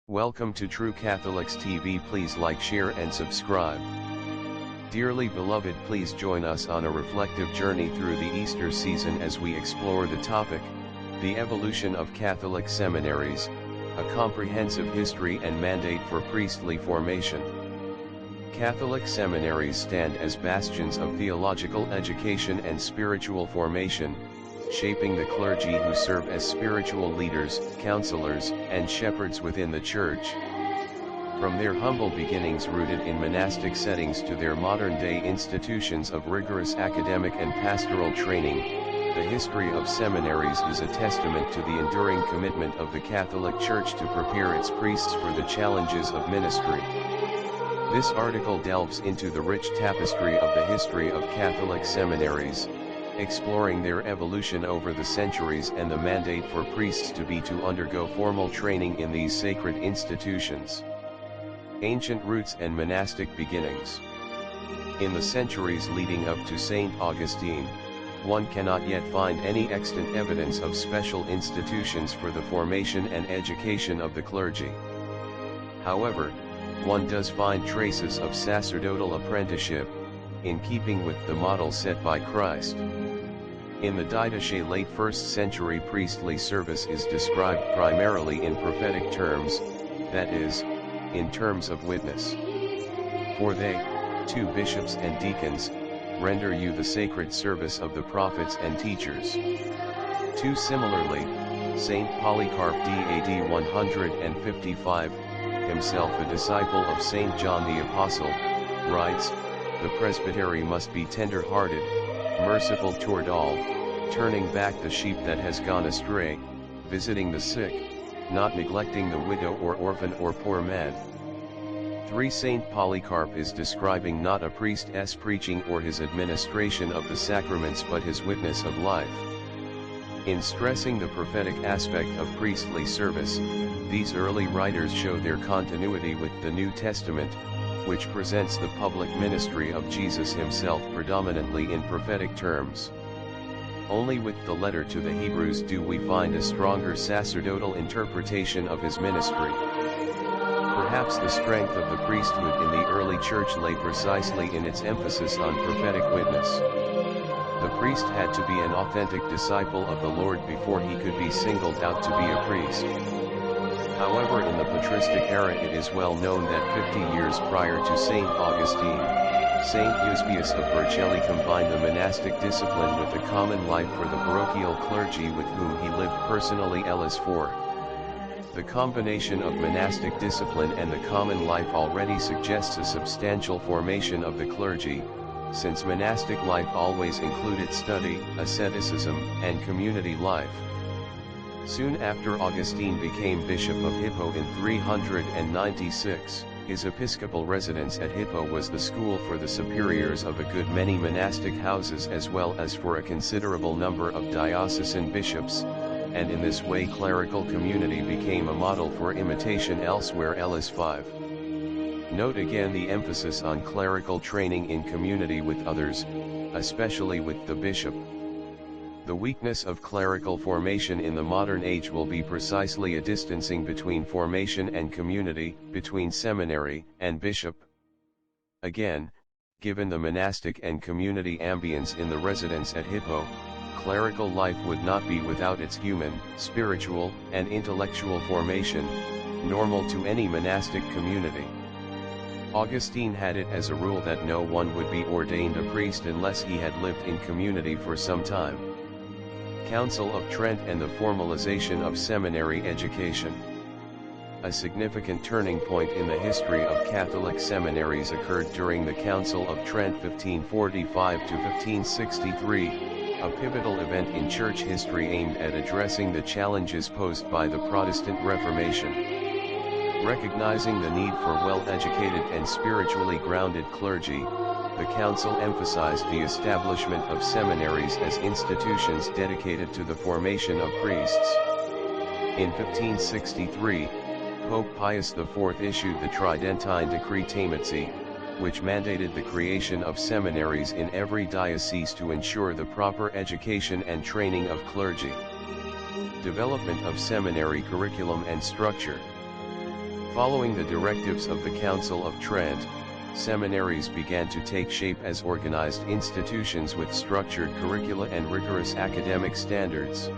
Welcome to True Catholics TV. Please like, share and subscribe. Dearly beloved, please join us on a reflective journey through the Easter season as we explore the topic, the evolution of Catholic seminaries, a comprehensive history and mandate for priestly formation. Catholic seminaries stand as bastions of theological education and spiritual formation, shaping the clergy who serve as spiritual leaders, counselors, and shepherds within the Church. From their humble beginnings rooted in monastic settings to their modern-day institutions of rigorous academic and pastoral training, the history of seminaries is a testament to the enduring commitment of the Catholic Church to prepare its priests for the challenges of ministry. This article delves into the rich tapestry of the history of Catholic seminaries, exploring their evolution over the centuries and the mandate for priests to undergo formal training in these sacred institutions. Ancient roots and monastic beginnings. In the centuries leading up to St. Augustine, one cannot yet find any extant evidence of special institutions for the formation and education of the clergy. However, one does find traces of sacerdotal apprenticeship, in keeping with the model set by Christ. In the Didache, late 1st century priestly service is described primarily in prophetic terms, that is, in terms of witness. For they, two bishops and deacons, render you the sacred service of the prophets and teachers. Too similarly, Saint Polycarp d. AD 155, himself a disciple of Saint John the Apostle, writes, "The presbytery must be tender-hearted, merciful toward all, turning back the sheep that has gone astray, visiting the sick, not neglecting the widow or orphan or poor man." 3. Saint Polycarp is describing not a priest's preaching or his administration of the sacraments but his witness of life. In stressing the prophetic aspect of priestly service, these early writers show their continuity with the New Testament, which presents the public ministry of Jesus himself predominantly in prophetic terms. Only with the letter to the Hebrews do we find a stronger sacerdotal interpretation of his ministry. Perhaps the strength of the priesthood in the early church lay precisely in its emphasis on prophetic witness. The priest had to be an authentic disciple of the Lord before he could be singled out to be a priest. However, in the patristic era it is well known that 50 years prior to St. Augustine, St. Eusebius of Vercelli combined the monastic discipline with the common life for the parochial clergy with whom he lived personally. LS4. The combination of monastic discipline and the common life already suggests a substantial formation of the clergy, since monastic life always included study, asceticism, and community life. Soon after Augustine became Bishop of Hippo in 396, his episcopal residence at Hippo was the school for the superiors of a good many monastic houses as well as for a considerable number of diocesan bishops, and in this way clerical community became a model for imitation elsewhere. LS5. Note again the emphasis on clerical training in community with others, especially with the bishop. The weakness of clerical formation in the modern age will be precisely a distancing between formation and community, between seminary and bishop. Again, given the monastic and community ambience in the residence at Hippo, clerical life would not be without its human, spiritual, and intellectual formation, normal to any monastic community. Augustine had it as a rule that no one would be ordained a priest unless he had lived in community for some time. Council of Trent and the formalization of seminary education. A significant turning point in the history of Catholic seminaries occurred during the Council of Trent 1545 to 1563, a pivotal event in church history aimed at addressing the challenges posed by the Protestant Reformation. Recognizing the need for well-educated and spiritually grounded clergy, the council emphasized the establishment of seminaries as institutions dedicated to the formation of priests. In 1563, Pope Pius IV issued the Tridentine Decree Tametsi, which mandated the creation of seminaries in every diocese to ensure the proper education and training of clergy. Development of seminary curriculum and structure. Following the directives of the Council of Trent, seminaries began to take shape as organized institutions with structured curricula and rigorous academic standards.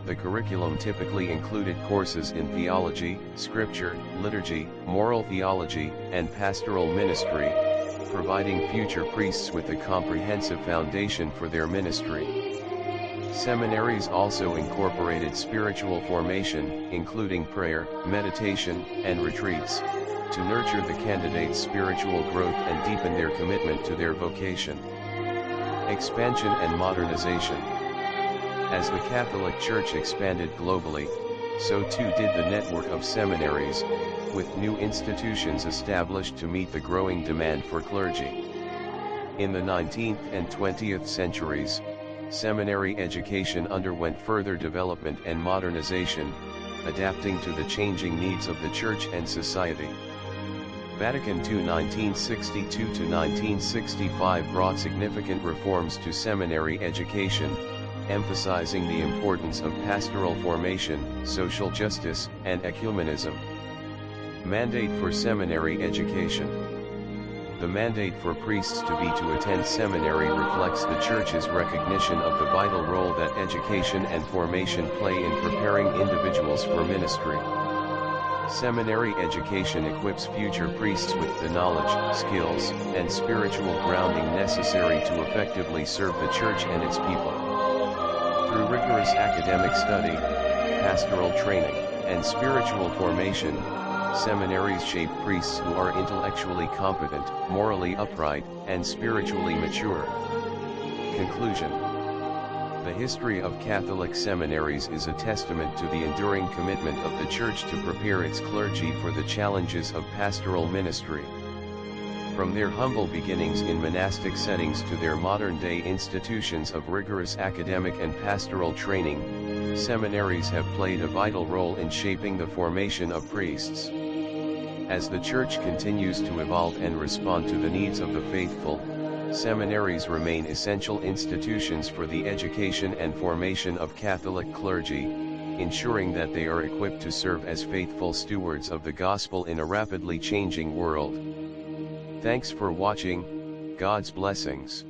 The curriculum typically included courses in theology, scripture, liturgy, moral theology, and pastoral ministry, providing future priests with a comprehensive foundation for their ministry. Seminaries also incorporated spiritual formation, including prayer, meditation, and retreats, to nurture the candidates' spiritual growth and deepen their commitment to their vocation. Expansion and modernization. As the Catholic Church expanded globally, so too did the network of seminaries, with new institutions established to meet the growing demand for clergy. In the 19th and 20th centuries, seminary education underwent further development and modernization, adapting to the changing needs of the Church and society. Vatican II 1962 to 1965 brought significant reforms to seminary education, emphasizing the importance of pastoral formation, social justice, and ecumenism. Mandate for seminary education. The mandate for priests to attend seminary reflects the Church's recognition of the vital role that education and formation play in preparing individuals for ministry. Seminary education equips future priests with the knowledge, skills, and spiritual grounding necessary to effectively serve the Church and its people. Through rigorous academic study, pastoral training, and spiritual formation, seminaries shape priests who are intellectually competent, morally upright, and spiritually mature. Conclusion. The history of Catholic seminaries is a testament to the enduring commitment of the Church to prepare its clergy for the challenges of pastoral ministry. From their humble beginnings in monastic settings to their modern-day institutions of rigorous academic and pastoral training, seminaries have played a vital role in shaping the formation of priests. As the Church continues to evolve and respond to the needs of the faithful, seminaries remain essential institutions for the education and formation of Catholic clergy, ensuring that they are equipped to serve as faithful stewards of the gospel in a rapidly changing world. Thanks for watching. God's blessings.